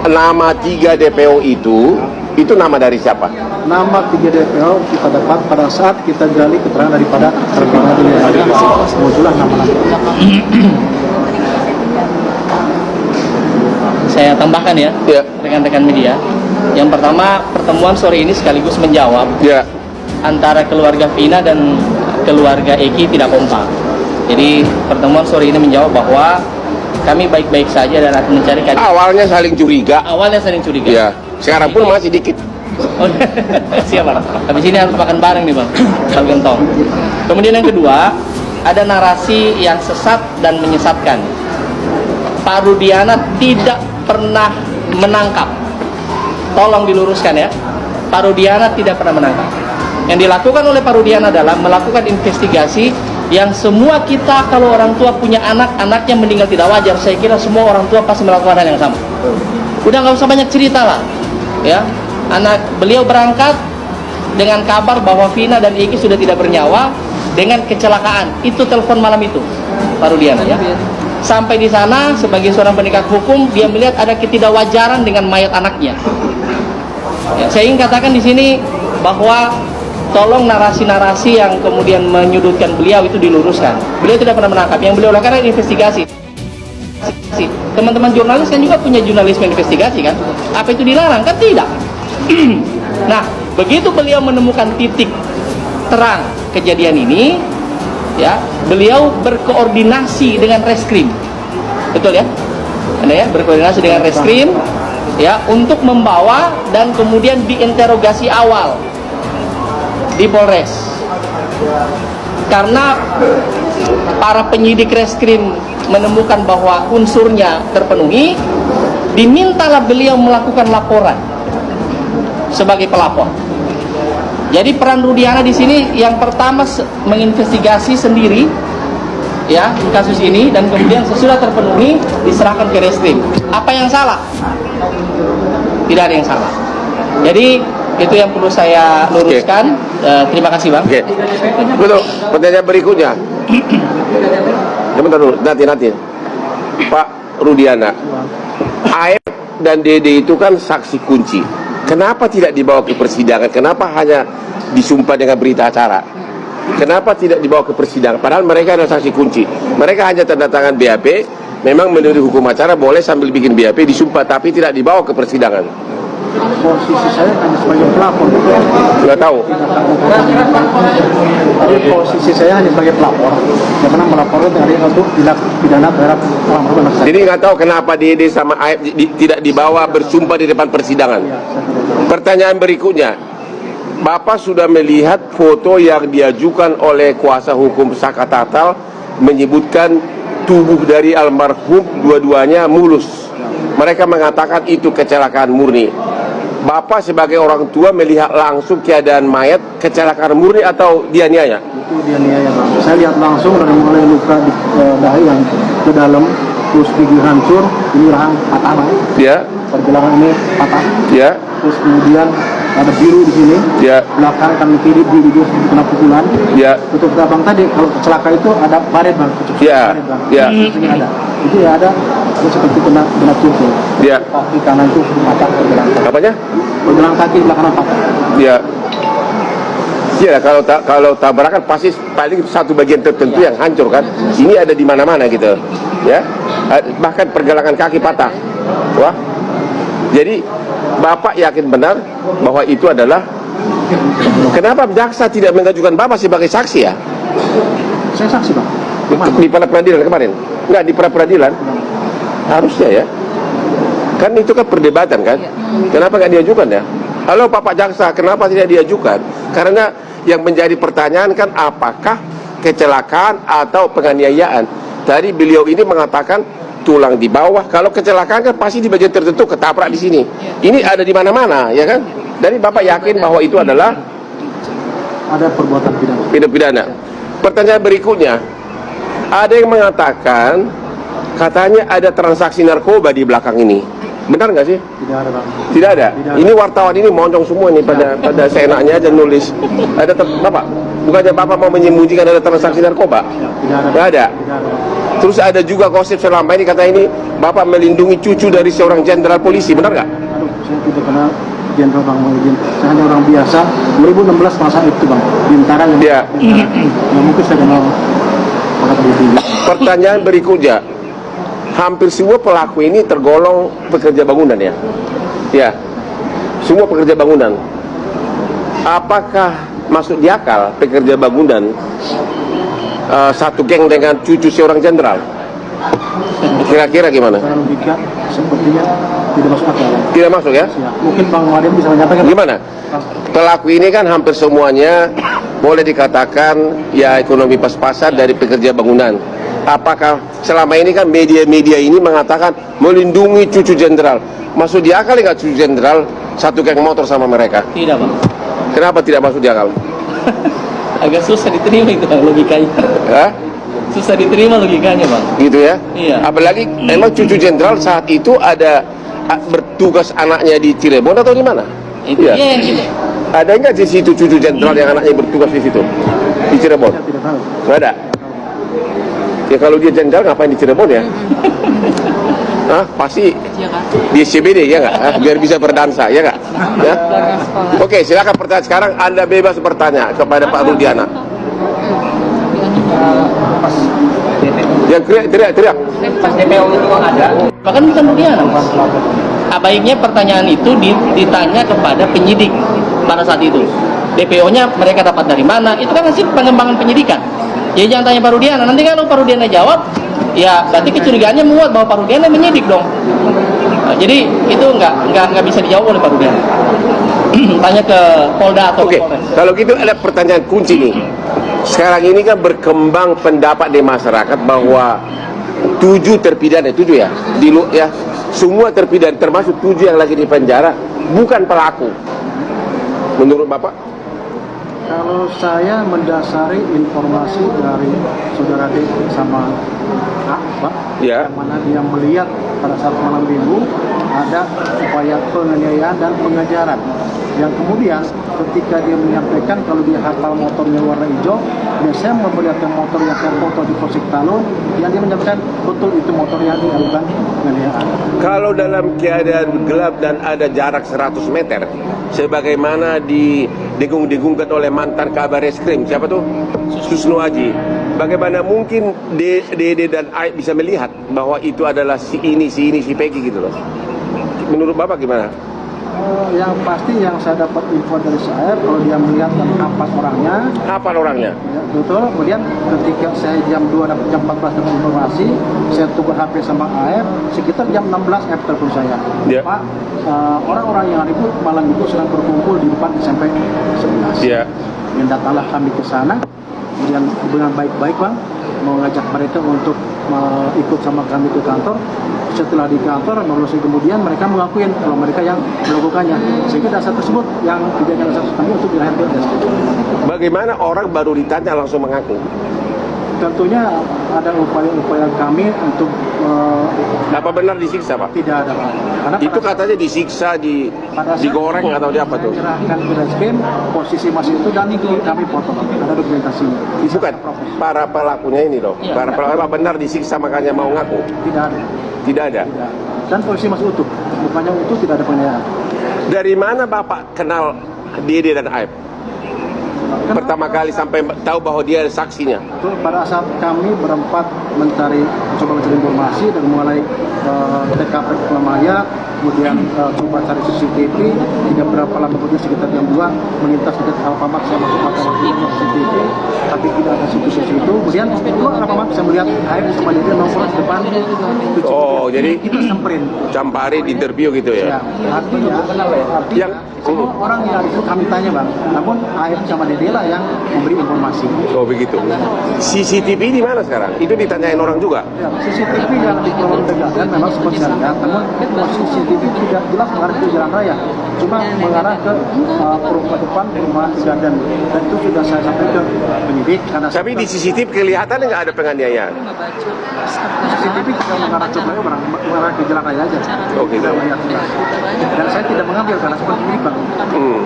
Nama 3 DPO itu nama dari siapa? Nama 3 DPO kita dapat pada saat kita gali keterangan daripada terpidana ini muncullah nama-nama. Saya tambahkan ya, rekan-rekan media. Yang pertama, pertemuan sore ini sekaligus menjawab antara keluarga Vina dan keluarga Eki tidak kompak. Jadi pertemuan sore ini menjawab bahwa kami baik-baik saja dan akan mencari keadilan. Awalnya saling curiga. Awalnya saling curiga. Ya. Sekarang pun masih dikit. Oh, siap Bang. Habis ini harus makan bareng nih Bang. Bang Gentong. Kemudian yang kedua, ada narasi yang sesat dan menyesatkan. Pak Rudiana tidak pernah menangkap. Tolong diluruskan ya. Pak Rudiana tidak pernah menangkap. Yang dilakukan oleh Pak Rudiana adalah melakukan investigasi yang semua kita kalau orang tua punya anak-anaknya meninggal tidak wajar, saya kira semua orang tua pasti melakukan hal yang sama. Udah nggak usah banyak cerita lah, ya. Anak beliau berangkat dengan kabar bahwa Vina dan Eki sudah tidak bernyawa dengan kecelakaan. Itu telepon malam itu, Pak Rudiana ya. Sampai di sana sebagai seorang penegak hukum dia melihat ada ketidakwajaran dengan mayat anaknya. Ya, saya ingin katakan di sini bahwa tolong narasi-narasi yang kemudian menyudutkan beliau itu diluruskan. Beliau tidak pernah menangkap. Yang beliau lakukan adalah investigasi. Teman-teman jurnalis kan juga punya jurnalisme investigasi kan? Apa itu dilarang? Kan tidak. Nah, begitu beliau menemukan titik terang kejadian ini, ya, beliau berkoordinasi dengan reskrim. Betul ya? Anda ya, berkoordinasi dengan reskrim, ya, untuk membawa dan kemudian diinterogasi awal di Polres. Karena para penyidik reskrim menemukan bahwa unsurnya terpenuhi, dimintalah beliau melakukan laporan sebagai pelapor. Jadi peran Rudiana di sini yang pertama menginvestigasi sendiri ya kasus ini, dan kemudian sesudah terpenuhi diserahkan ke reskrim. Apa yang salah? Tidak ada yang salah. Jadi itu yang perlu saya luruskan. Terima kasih Bang. Betul. Pertanyaan berikutnya. Sebentar dulu, nanti. Pak Rudiana, AF dan Dede itu kan saksi kunci. Kenapa tidak dibawa ke persidangan? Kenapa hanya disumpah dengan berita acara? Kenapa tidak dibawa ke persidangan? Padahal mereka adalah saksi kunci. Mereka hanya tanda tangan BAP. Memang menurut hukum acara boleh sambil bikin BAP disumpah, tapi tidak dibawa ke persidangan. Posisi saya hanya sebagai pelapor. Nggak tahu. Jadi posisi saya hanya sebagai pelapor. Yang pernah melaporkan dari untuk tindak pidana terhadap orang anak saya. Jadi nggak tahu kenapa Dede sama AF tidak dibawa bersumpah di depan persidangan. Pertanyaan berikutnya, Bapak sudah melihat foto yang diajukan oleh kuasa hukum Saka Tatal menyebutkan tubuh dari almarhum dua-duanya mulus. Mereka mengatakan itu kecelakaan murni. Bapak sebagai orang tua melihat langsung keadaan mayat kecelakaan murni atau dianiaya? Itu dianiaya Bang. Saya lihat langsung dari mulai luka di dahi yang ke dalam, terus gigi hancur, ini rahang patah Bang. Ya. Pergelangan ini patah. Ya. Terus kemudian ada biru di sini. Ya. Belakang kami kiri di juga kena pukulan. Ya. Tutup Bang tadi kalau kecelakaan itu ada baret Bang. Ya. Baret, Bang. Ya. Ini ada. Itu ya ada seperti kena cungkil. Ya. Kaki kanan itu patah pergelangan. Apanya? Pergelangan kaki belakang patah. Ya. Iya, kalau tabrakan pasti paling satu bagian tertentu yang hancur kan. Ini ada di mana-mana gitu. Ya. Bahkan pergelangan kaki patah. Wah. Jadi Bapak yakin benar bahwa itu adalah. Kenapa jaksa tidak mengajukan Bapak sebagai saksi ya? Saya saksi Bang. Di peradilan kemarin? Enggak, di peradilan. Harusnya ya. Kan itu kan perdebatan kan. Kenapa nggak diajukan ya? Halo Bapak jaksa, kenapa tidak diajukan? Karena yang menjadi pertanyaan kan apakah kecelakaan atau penganiayaan. Tadi beliau ini mengatakan tulang di bawah. Kalau kecelakaan kan pasti di bagian tertentu ketabrak di sini. Ini ada di mana-mana, ya kan? Jadi Bapak yakin bahwa itu adalah ada perbuatan pidana. Pertanyaan berikutnya, ada yang mengatakan katanya ada transaksi narkoba di belakang ini. Benar nggak sih? Tidak ada Bang. Tidak ada. Ini wartawan ini moncong semua nih pada seenaknya aja nulis. Ada Bapak, bukannya Bapak mau menyembunyikan ada transaksi narkoba? Tidak ada. Nggak ada. Terus ada juga gosip selama ini kata ini Bapak melindungi cucu dari seorang jenderal polisi, benar nggak? Aduh, saya tidak kenal Jenderal Bang Muhyiddin. Saya hanya orang biasa. 2016 masa itu Bang, Bintara yang Ya. yang mungkin saya kenal Pak Muhyiddin. Pertanyaan berikutnya, hampir semua pelaku ini tergolong pekerja bangunan ya? Ya, semua pekerja bangunan. Apakah masuk di akal pekerja bangunan satu geng dengan cucu seorang jenderal? Kira-kira gimana? Secara logika sepertinya tidak masuk akal. Tidak masuk ya? Ya, mungkin Bang Muhyiddin bisa menyampaikan. Gimana? Pelaku ini kan hampir semuanya boleh dikatakan ya ekonomi pas-pasan dari pekerja bangunan. Apakah selama ini kan media-media ini mengatakan melindungi cucu jenderal? Masuk di akal nggak cucu jenderal satu geng motor sama mereka? Tidak, Bang. Kenapa tidak masuk di akal? Agak susah diterima itu, Bang, logikanya. Hah? Susah diterima logikanya, Bang. Gitu ya? Iya. Apalagi memang cucu jenderal saat itu ada bertugas anaknya di Cirebon atau di mana? Itu Iya. dia yang kita. Ada nggak di situ cucu jenderal yang anaknya bertugas di situ? Di Cirebon? Saya tidak tahu. Nggak ada. Ya kalau dia jenderal ngapain di Cirebon ya? Hah? Pasti di SCBD ya nggak? Hah? Biar bisa berdansa ya nggak? Ya? Oke, silakan pertanyaan sekarang. Anda bebas bertanya kepada Pak Rudiana. Yang teriak. Pas DPO itu ada. Bahkan bukan Rudiana, Mas. Baiknya pertanyaan itu ditanya kepada penyidik pada saat itu. DPO-nya mereka dapat dari mana? Itu kan hasil pengembangan penyidikan. Jadi jangan tanya Pak Rudiana. Nanti kalau Pak Rudiana jawab, ya berarti kecurigaannya menguat bahwa Pak Rudiana menyidik dong. Nah, jadi itu nggak bisa dijawab oleh Pak Rudiana. Tanya ke Polda atau Oke, ke Polres. kalau gitu ada pertanyaan kunci nih. Sekarang ini kan berkembang pendapat di masyarakat bahwa 7 terpidana, 7 ya, ya, semua terpidana termasuk 7 yang lagi di penjara bukan pelaku. Menurut Bapak? Kalau saya mendasari informasi dari saudara D sama A, Pak, Ya. yang mana dia melihat pada saat malam minggu ada upaya penganiayaan dan pengejaran. Yang kemudian ketika dia menyampaikan kalau dia hafal motornya warna hijau, dan saya memperlihatkan motor yang saya foto di Polsek Talun, yang dia menyampaikan betul itu motor yang dilakukan penganiayaan. Kalau dalam keadaan gelap dan ada jarak 100 meter, sebagaimana didengung-dengungkan oleh mantan kabar reskrim, siapa tuh? Susno Aji. Bagaimana mungkin Dede dan Aib bisa melihat bahwa itu adalah si ini, si Peggy gitu loh. Menurut Bapak gimana? Yang pasti yang saya dapat info dari saya, kalau dia melihat dan hafal orangnya, Hafal orangnya? ya, betul. Kemudian ketika saya jam 2 dapat jam 14 dapat informasi, saya tukar HP sama AF, sekitar jam 16 AF telepon saya. Ya. Pak, orang-orang yang ribut malam itu sedang berkumpul di depan sampai 11. Iya. Dan datanglah kami ke sana, kemudian dengan baik-baik Bang, mengajak mereka untuk ikut sama kami ke kantor. Setelah di kantor, kemudian mereka mengakui kalau mereka yang melakukannya. Sehingga dasar tersebut yang dijadikan dasar kami untuk dilahirkan. Bagaimana orang baru ditanya langsung mengaku? Tentunya ada upaya-upaya kami untuk Apa benar disiksa, Pak? tidak ada Pak. Karena Itu katanya disiksa, pada saat digoreng atau di apa tuh? saya serahkan ke reskrim, posisi masih itu dan kami foto, ada dokumentasinya. Bisa Bukan, proses. para pelakunya ini loh. Iya. Para pelaku apa benar disiksa makanya mau ngaku? Tidak ada. Tidak ada. Tidak. Dan posisi masih utuh. Bukannya utuh, tidak ada penganiayaan. Dari mana Bapak kenal Dede dan Aib? Pertama kali sampai tahu bahwa dia ada saksinya. Betul, pada saat kami berempat coba mencari informasi dan mulai TKP Kelamaya, kemudian coba cari CCTV, tidak berapa lama kemudian sekitar jam 2 melintas dekat Alfamart, saya masuk ke CCTV, tapi tidak ada CCTV itu. Kemudian keluar Alfamart, saya melihat air sama dia nongkrong di depan. Oh, jadi kita samperin. Campari di interview gitu Ya, ya? artinya Yang semua orang yang itu kami tanya Bang, namun air sama Dede lah yang memberi informasi. Oh begitu. CCTV di mana sekarang? Itu ditanyain orang juga. Ya, CCTV yang di Pulau Tegagan memang sempat saya lihat, namun CCTV tidak jelas mengarah ke jalan raya, cuma mengarah ke perumahan depan perumahan Tegagan, dan itu sudah saya sampaikan ke penyidik. Karena Tapi di CCTV kelihatan nggak ada penganiayaan. CCTV tidak mengarah ke mengarah ke jalan raya aja. Oh, gitu. Tidak melihat jelas. Dan saya tidak mengambil karena seperti ini Bang. Hmm.